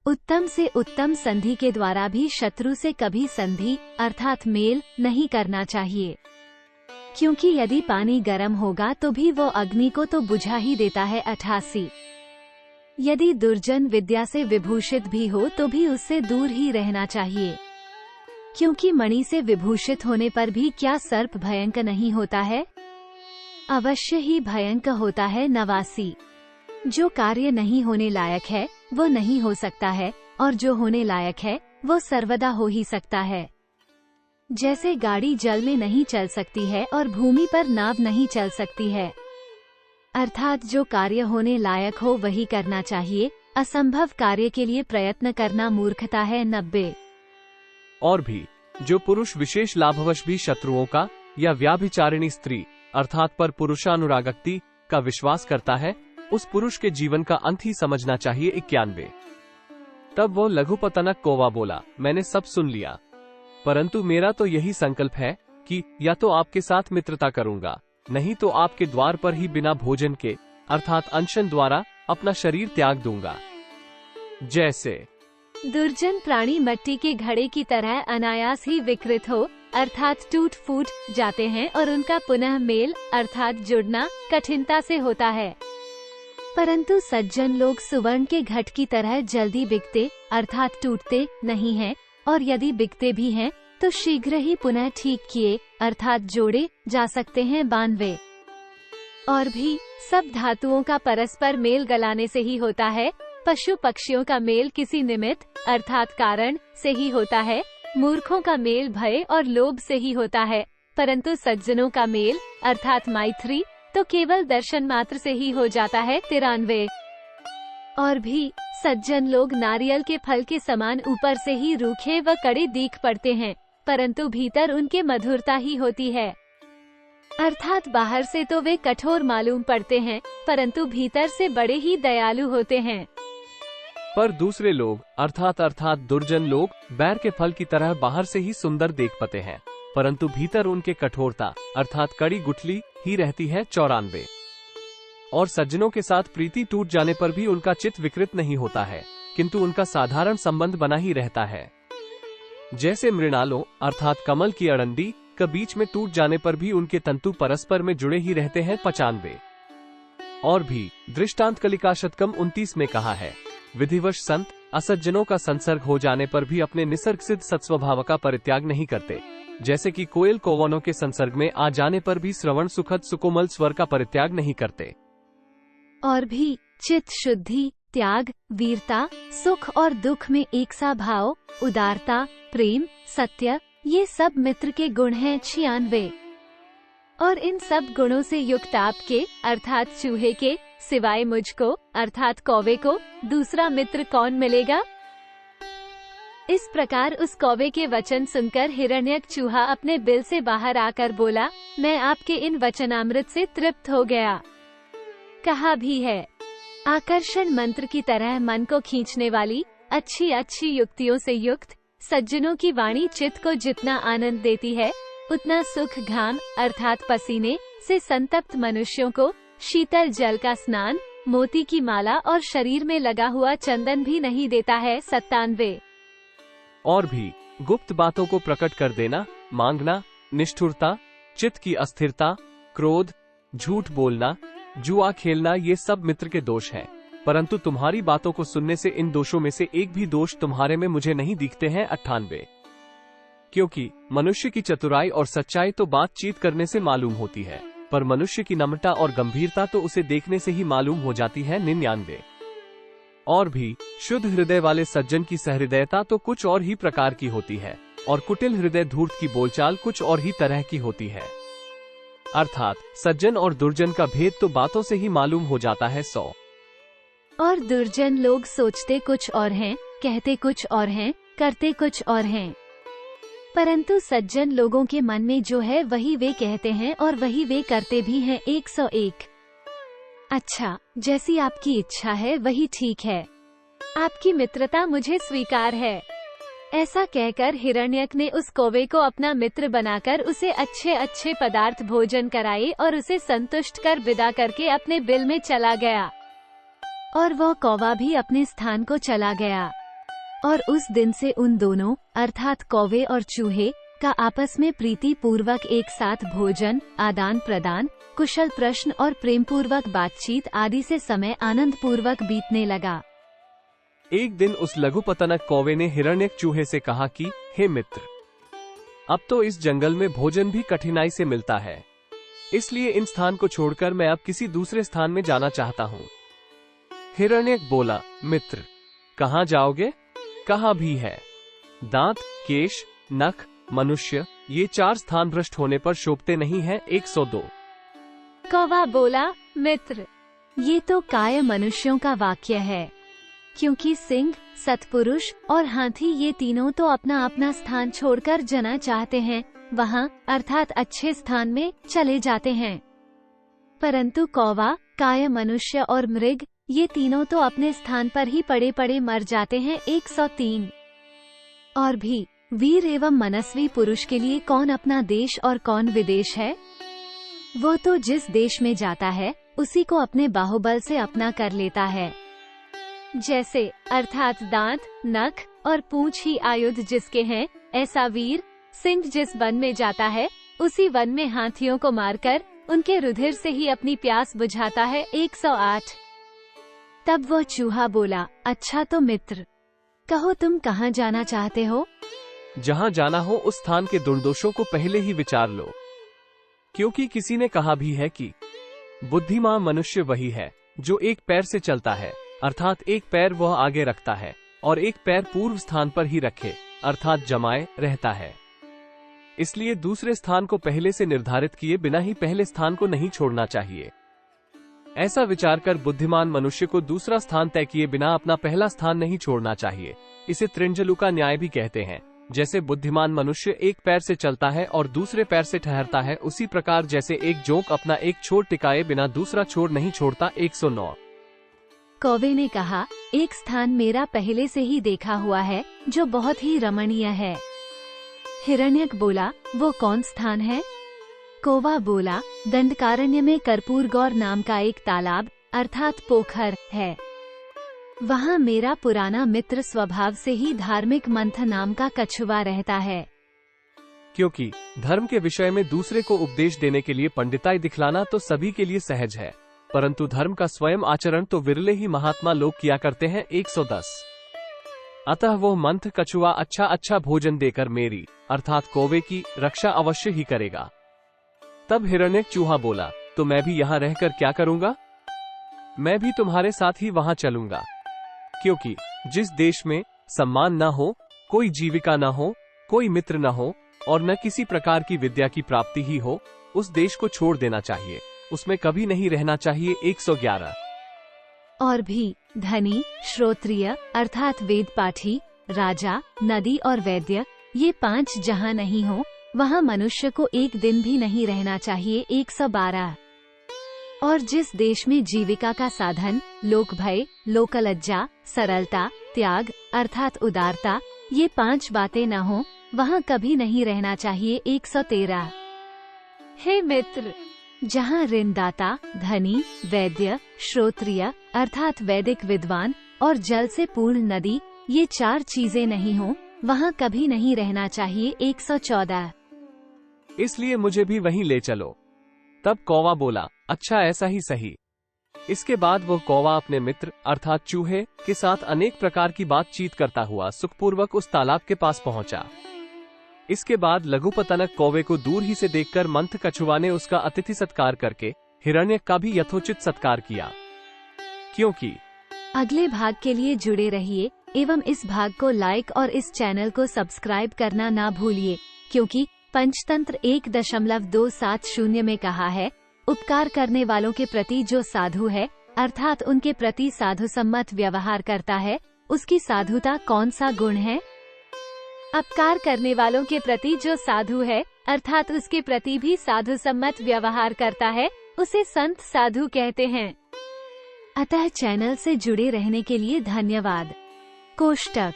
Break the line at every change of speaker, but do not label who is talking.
उत्तम से उत्तम संधि के द्वारा भी शत्रु से कभी संधि अर्थात मेल नहीं करना चाहिए, क्योंकि यदि पानी गर्म होगा तो भी वो अग्नि को तो बुझा ही देता है। 88। यदि दुर्जन विद्या से विभूषित भी हो तो भी उससे दूर ही रहना चाहिए, क्योंकि मणि से विभूषित होने पर भी क्या सर्प भयंकर नहीं होता है? अवश्य ही भयंकर होता है। 89। जो कार्य नहीं होने लायक है वो नहीं हो सकता है, और जो होने लायक है वो सर्वदा हो ही सकता है। जैसे गाड़ी जल में नहीं चल सकती है और भूमि पर नाव नहीं चल सकती है, अर्थात जो कार्य होने लायक हो वही करना चाहिए। असंभव कार्य के लिए प्रयत्न करना मूर्खता है। 90।
और भी जो पुरुष विशेष लाभवश भी शत्रुओं का या व्याभिचारिणी स्त्री अर्थात पर पुरुषानुरागक्ति का विश्वास करता है, उस पुरुष के जीवन का अंत ही समझना चाहिए। 91। तब वो लघुपतनक कौवा बोला, मैंने सब सुन लिया, परंतु मेरा तो यही संकल्प है कि या तो आपके साथ मित्रता करूंगा, नहीं तो आपके द्वार पर ही बिना भोजन के अर्थात अनशन द्वारा अपना शरीर त्याग दूंगा। जैसे
दुर्जन प्राणी मट्टी के घड़े की तरह अनायास ही विकृत हो अर्थात टूट फूट जाते हैं और उनका पुनः मेल अर्थात जुड़ना कठिनता से होता है, परंतु सज्जन लोग सुवर्ण के घट की तरह जल्दी बिकते अर्थात टूटते नहीं हैं, और यदि बिकते भी हैं तो शीघ्र ही पुनः ठीक किए अर्थात जोड़े जा सकते हैं। 92। और भी सब धातुओं का परस्पर मेल गलाने से ही होता है। पशु पक्षियों का मेल किसी निमित्त अर्थात कारण से ही होता है। मूर्खों का मेल भय और लोभ से ही होता है, परंतु सज्जनों का मेल अर्थात मैत्री तो केवल दर्शन मात्र से ही हो जाता है। 93। और भी सज्जन लोग नारियल के फल के समान ऊपर से ही रूखे व कड़े दिख पड़ते हैं, परंतु भीतर उनके मधुरता ही होती है, अर्थात बाहर से तो वे कठोर मालूम पड़ते हैं, परंतु भीतर से बड़े ही दयालु होते हैं।
पर दूसरे लोग अर्थात दुर्जन लोग बैर के फल की तरह बाहर से ही सुंदर देख पाते हैं, परंतु भीतर उनके कठोरता अर्थात कड़ी गुठली ही रहती है। 94। और सज्जनों के साथ प्रीति टूट जाने पर भी उनका चित्त विकृत नहीं होता है, किंतु उनका साधारण संबंध बना ही रहता है। जैसे मृणालों अर्थात कमल की अड़ंडी का बीच में टूट जाने पर भी उनके तंतु परस्पर में जुड़े ही रहते हैं। 95। और भी दृष्टांत कलिका शतकम 29 में कहा है, विधिवश संत असज्जनों का संसर्ग हो जाने पर भी अपने निसर्ग सिद्ध सत्स्वभाव का परित्याग नहीं करते, जैसे कि कोयल कौवनों के संसर्ग में आ जाने पर भी श्रवण सुखद सुकोमल स्वर का परित्याग नहीं करते।
और भी चित्त शुद्धि, त्याग, वीरता, सुख और दुख में एक सा भाव, उदारता, प्रेम, सत्य, ये सब मित्र के गुण हैं। 96। और इन सब गुणों से युक्त आपके अर्थात चूहे के सिवाय मुझको अर्थात कौवे को दूसरा मित्र कौन मिलेगा? इस प्रकार उस कौवे के वचन सुनकर हिरण्यक चूहा अपने बिल से बाहर आकर बोला, मैं आपके इन वचनामृत से तृप्त हो गया। कहा भी है, आकर्षण मंत्र की तरह मन को खींचने वाली अच्छी अच्छी युक्तियों से युक्त सज्जनों की वाणी चित्त को जितना आनंद देती है, उतना सुख घाम अर्थात पसीने से संतप्त मनुष्यों को शीतल जल का स्नान, मोती की माला और शरीर में लगा हुआ चंदन भी नहीं देता है। 97।
और भी गुप्त बातों को प्रकट कर देना, मांगना, निष्ठुरता, चित्त की अस्थिरता, क्रोध, झूठ बोलना, जुआ खेलना, ये सब मित्र के दोष हैं, परंतु तुम्हारी बातों को सुनने से इन दोषों में से एक भी दोष तुम्हारे में मुझे नहीं दिखते हैं। 98। क्योंकि मनुष्य की चतुराई और सच्चाई तो बातचीत करने से मालूम होती है, पर मनुष्य की नम्रता और गंभीरता तो उसे देखने से ही मालूम हो जाती है। 99। और भी शुद्ध हृदय वाले सज्जन की सहृदयता तो कुछ और ही प्रकार की होती है, और कुटिल हृदय धूर्त की बोलचाल कुछ और ही तरह की होती है, अर्थात सज्जन और दुर्जन का भेद तो बातों से ही मालूम हो जाता है। 100।
और दुर्जन लोग सोचते कुछ और हैं, कहते कुछ और हैं, करते कुछ और हैं, परंतु सज्जन लोगों के मन में जो है वही वे कहते हैं और वही वे करते भी हैं। 101। अच्छा, जैसी आपकी इच्छा है वही ठीक है, आपकी मित्रता मुझे स्वीकार है। ऐसा कहकर हिरण्यक ने उस कौवे को अपना मित्र बनाकर उसे अच्छे अच्छे पदार्थ भोजन कराए और उसे संतुष्ट कर विदा करके अपने बिल में चला गया, और वह कौवा भी अपने स्थान को चला गया। और उस दिन से उन दोनों अर्थात कौवे और चूहे का आपस में प्रीति पूर्वक एक साथ भोजन, आदान प्रदान, कुशल प्रश्न और प्रेम पूर्वक बातचीत आदि से समय आनंद पूर्वक बीतने लगा।
एक दिन उस लघुपतनक कौवे ने हिरण्यक चूहे से कहा कि हे मित्र, अब तो इस जंगल में भोजन भी कठिनाई से मिलता है, इसलिए इन स्थान को छोड़कर मैं अब किसी दूसरे स्थान में जाना चाहता हूँ। हिरण्यक बोला, मित्र, कहाँ जाओगे? कहाँ भी है? दांत, केश, नख, मनुष्य, ये 4 स्थान भ्रष्ट होने पर शोभते नहीं हैं। 102।
कौवा बोला, मित्र, ये तो काय मनुष्यों का वाक्य है, क्योंकि सिंह, सतपुरुष और हाथी ये तीनों तो अपना अपना स्थान छोड़कर जाना चाहते हैं, वहाँ अर्थात अच्छे स्थान में चले जाते हैं, परंतु कौवा, काय मनुष्य और मृग ये तीनों तो अपने स्थान पर ही पड़े पड़े मर जाते हैं। 103। और भी वीर एवं मनस्वी पुरुष के लिए कौन अपना देश और कौन विदेश है? वो तो जिस देश में जाता है उसी को अपने बाहुबल से अपना कर लेता है। जैसे अर्थात दांत, नख और पूंछ ही आयुध जिसके हैं, ऐसा वीर सिंह जिस वन में जाता है उसी वन में हाथियों को मारकर उनके रुधिर से ही अपनी प्यास बुझाता है। 108। तब वो चूहा बोला, अच्छा तो मित्र, कहो तुम कहाँ जाना चाहते हो?
जहाँ जाना हो उस स्थान के दुर्दोषों को पहले ही विचार लो, क्योंकि किसी ने कहा भी है कि बुद्धिमान मनुष्य वही है जो एक पैर से चलता है, अर्थात एक पैर वह आगे रखता है और एक पैर पूर्व स्थान पर ही रखे अर्थात जमाए रहता है। इसलिए दूसरे स्थान को पहले से निर्धारित किए बिना ही पहले स्थान को नहीं छोड़ना चाहिए। ऐसा विचार कर बुद्धिमान मनुष्य को दूसरा स्थान तय किए बिना अपना पहला स्थान नहीं छोड़ना चाहिए। इसे त्रिंजलु का न्याय भी कहते हैं। जैसे बुद्धिमान मनुष्य एक पैर से चलता है और दूसरे पैर से ठहरता है, उसी प्रकार जैसे एक जोंक अपना एक छोर टिकाए बिना दूसरा छोर नहीं छोड़ता। 109।
कौवे ने कहा, एक स्थान मेरा पहले से ही देखा हुआ है जो बहुत ही रमणीय है। हिरण्यक बोला, वो कौन स्थान है? कौवा बोला, दंडकारण्य में कर्पूर गौर नाम का एक तालाब अर्थात पोखर है। वहाँ मेरा पुराना मित्र स्वभाव से ही धार्मिक मंथ नाम का कछुआ रहता है।
क्योंकि धर्म के विषय में दूसरे को उपदेश देने के लिए पंडिताई दिखलाना तो सभी के लिए सहज है, परंतु धर्म का स्वयं आचरण तो विरले ही महात्मा लोग किया करते हैं। 110। अतः वो मंथ कछुआ अच्छा भोजन देकर मेरी अर्थात कौवे की रक्षा अवश्य ही करेगा। तब हिरण्यक चूहा बोला, तो मैं भी यहाँ रहकर क्या करूँगा? मैं भी तुम्हारे साथ ही वहाँ चलूंगा, क्योंकि जिस देश में सम्मान न हो, कोई जीविका न हो, कोई मित्र न हो और न किसी प्रकार की विद्या की प्राप्ति ही हो, उस देश को छोड़ देना चाहिए, उसमें कभी नहीं रहना चाहिए। 111।
और भी धनी, श्रोत्रिय अर्थात वेद पाठी, राजा, नदी और वैद्य ये 5 जहाँ नहीं हो वहाँ मनुष्य को एक दिन भी नहीं रहना चाहिए। 112। और जिस देश में जीविका का साधन लोक भय, लोकलज्जा, सरलता, त्याग अर्थात उदारता ये 5 बातें न हो वहाँ कभी नहीं रहना चाहिए। 113। हे मित्र, जहाँ ऋणदाता, धनी, वैद्य, श्रोत्रिय अर्थात वैदिक विद्वान और जल से पूर्ण नदी ये 4 चीजें नहीं हो वहाँ कभी नहीं रहना चाहिए। 114।
इसलिए मुझे भी वहीं ले चलो। तब कौवा बोला, अच्छा ऐसा ही सही। इसके बाद वो कौवा अपने मित्र अर्थात चूहे के साथ अनेक प्रकार की बातचीत करता हुआ सुखपूर्वक उस तालाब के पास पहुंचा। इसके बाद लघुपतनक कौवे को दूर ही से देखकर मंथ कछुआ ने उसका अतिथि सत्कार करके हिरण्यक का भी यथोचित सत्कार किया। क्योंकि
अगले भाग के लिए जुड़े रहिए एवं इस भाग को लाइक और इस चैनल को सब्सक्राइब करना ना भूलिए, क्योंकि पंचतंत्र 1.270 में कहा है, उपकार करने वालों के प्रति जो साधु है अर्थात उनके प्रति साधु सम्मत व्यवहार करता है, उसकी साधुता कौन सा गुण है? अपकार करने वालों के प्रति जो साधु है अर्थात उसके प्रति भी साधु सम्मत व्यवहार करता है, उसे संत साधु कहते हैं। अतः चैनल से जुड़े रहने के लिए धन्यवाद। कोष्टक